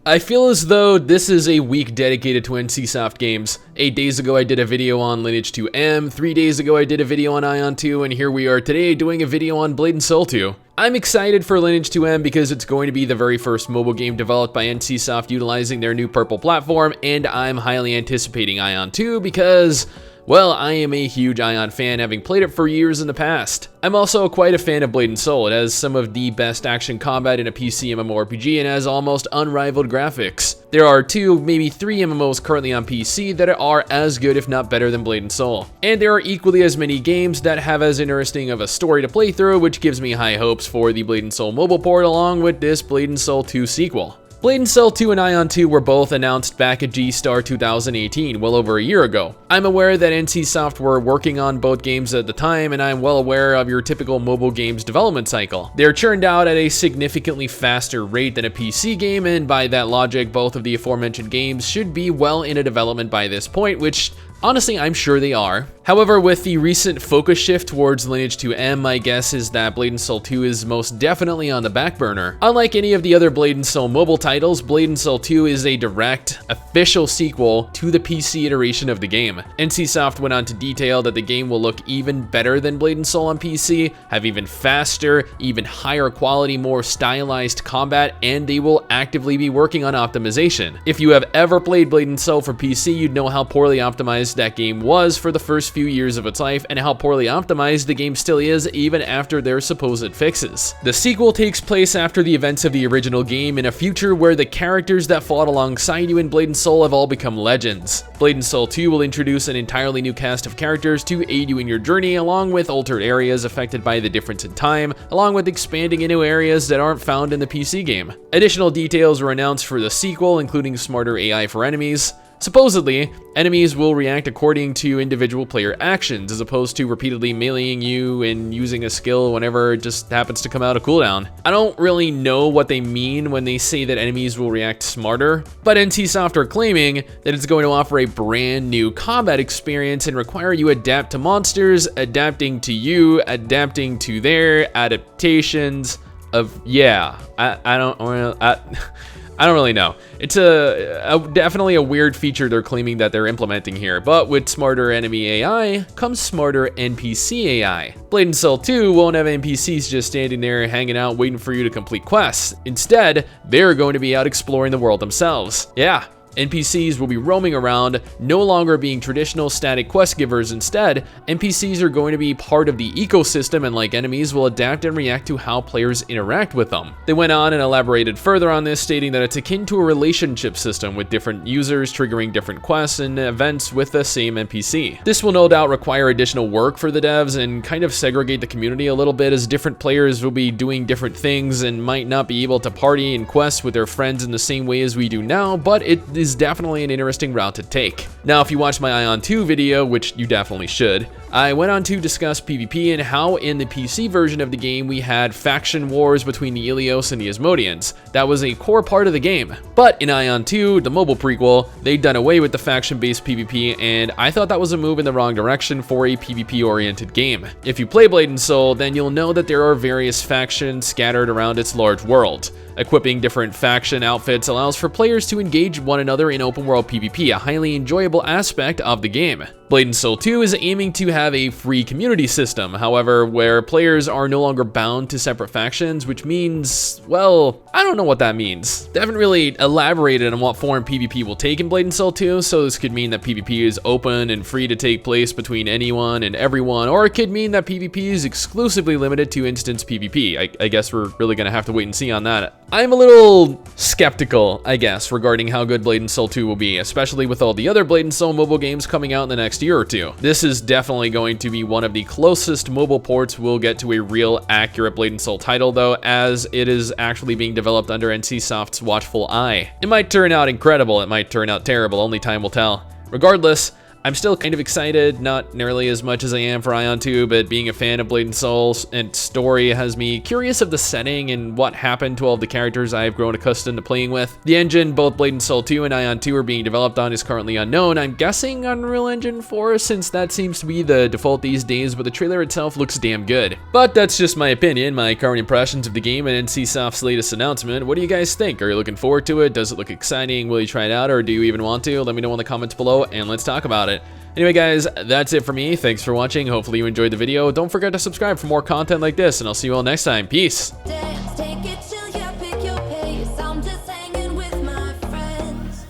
I feel as though this is a week dedicated to NCSoft games. 8 days ago I did a video on Lineage 2M, 3 days ago I did a video on Ion 2, and here we are today doing a video on Blade and Soul 2. I'm excited for Lineage 2M because it's going to be the very first mobile game developed by NCSoft utilizing their new purple platform, and I'm highly anticipating Ion 2 because, well, I am a huge Ion fan, having played it for years in the past. I'm also quite a fan of Blade and Soul. It has some of the best action combat in a PC MMORPG and has almost unrivaled graphics. There are 2, maybe 3 MMOs currently on PC that are as good if not better than Blade and Soul. And there are equally as many games that have as interesting of a story to play through, which gives me high hopes for the Blade and Soul mobile port along with this Blade and Soul 2 sequel. Blade and Soul 2 and Ion 2 were both announced back at G-Star 2018, well over a year ago. I'm aware that NCSoft were working on both games at the time, and I'm well aware of your typical mobile games development cycle. They're churned out at a significantly faster rate than a PC game, and by that logic, both of the aforementioned games should be well into development by this point, which honestly, I'm sure they are. However, with the recent focus shift towards Lineage 2M, my guess is that Blade and Soul 2 is most definitely on the back burner. Unlike any of the other Blade and Soul mobile titles, Blade and Soul 2 is a direct, official sequel to the PC iteration of the game. NCSoft went on to detail that the game will look even better than Blade and Soul on PC, have even faster, even higher quality, more stylized combat, and they will actively be working on optimization. If you have ever played Blade and Soul for PC, you'd know how poorly optimized that game was for the first few years of its life and how poorly optimized the game still is even after their supposed fixes. The sequel takes place after the events of the original game in a future where the characters that fought alongside you in Blade and Soul have all become legends. Blade and Soul 2 will introduce an entirely new cast of characters to aid you in your journey, along with altered areas affected by the difference in time, along with expanding into areas that aren't found in the PC game. Additional details were announced for the sequel, including smarter AI for enemies. Supposedly, enemies will react according to individual player actions, as opposed to repeatedly meleeing you and using a skill whenever it just happens to come out of cooldown. I don't really know what they mean when they say that enemies will react smarter, but NCSoft are claiming that it's going to offer a brand new combat experience and require you adapt to monsters, adapting to you, adapting to their adaptations of, yeah, I don't really know. It's definitely a weird feature they're claiming that they're implementing here, but with smarter enemy AI comes smarter NPC AI. Blade and Soul 2 won't have NPCs just standing there hanging out waiting for you to complete quests. Instead, they're going to be out exploring the world themselves. Yeah. NPCs will be roaming around, no longer being traditional static quest givers. Instead, NPCs are going to be part of the ecosystem and, like enemies, will adapt and react to how players interact with them. They went on and elaborated further on this, stating that it's akin to a relationship system with different users triggering different quests and events with the same NPC. This will no doubt require additional work for the devs and kind of segregate the community a little bit, as different players will be doing different things and might not be able to party and quest with their friends in the same way as we do now, but it is definitely an interesting route to take. Now, if you watched my Ion 2 video, which you definitely should, I went on to discuss PvP and how in the PC version of the game we had faction wars between the Ilios and the Asmodeans. That was a core part of the game. But in Ion 2, the mobile prequel, they'd done away with the faction-based PvP, and I thought that was a move in the wrong direction for a PvP-oriented game. If you play Blade and Soul, then you'll know that there are various factions scattered around its large world. Equipping different faction outfits allows for players to engage one another in open world PvP, a highly enjoyable aspect of the game. Blade and Soul 2 is aiming to have a free community system, however, where players are no longer bound to separate factions, which means, well, I don't know what that means. They haven't really elaborated on what form PvP will take in Blade and Soul 2, so this could mean that PvP is open and free to take place between anyone and everyone, or it could mean that PvP is exclusively limited to instance PvP. I guess we're really gonna have to wait and see on that. I'm a little skeptical, I guess, regarding how good Blade and Soul 2 will be, especially with all the other Blade and Soul mobile games coming out in the next year or two. This is definitely going to be one of the closest mobile ports we'll get to a real accurate Blade and Soul title, though, as it is actually being developed under NCSoft's watchful eye. It might turn out incredible, it might turn out terrible, only time will tell. Regardless, I'm still kind of excited, not nearly as much as I am for Ion 2, but being a fan of Blade and Soul and story has me curious of the setting and what happened to all of the characters I've grown accustomed to playing with. The engine both Blade and Soul 2 and Ion 2 are being developed on is currently unknown. I'm guessing Unreal Engine 4 since that seems to be the default these days, but the trailer itself looks damn good. But that's just my opinion, my current impressions of the game and NCSoft's latest announcement. What do you guys think? Are you looking forward to it? Does it look exciting? Will you try it out, or do you even want to? Let me know in the comments below and let's talk about it. Anyway guys, that's it for me. Thanks for watching. Hopefully you enjoyed the video. Don't forget to subscribe for more content like this, and I'll see you all next time. Peace. Dance, take it, chill, yeah, pick your pace. I'm just hanging with my friends.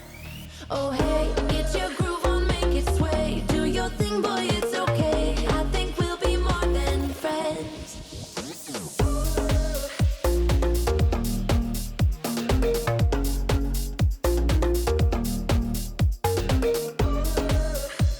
Oh,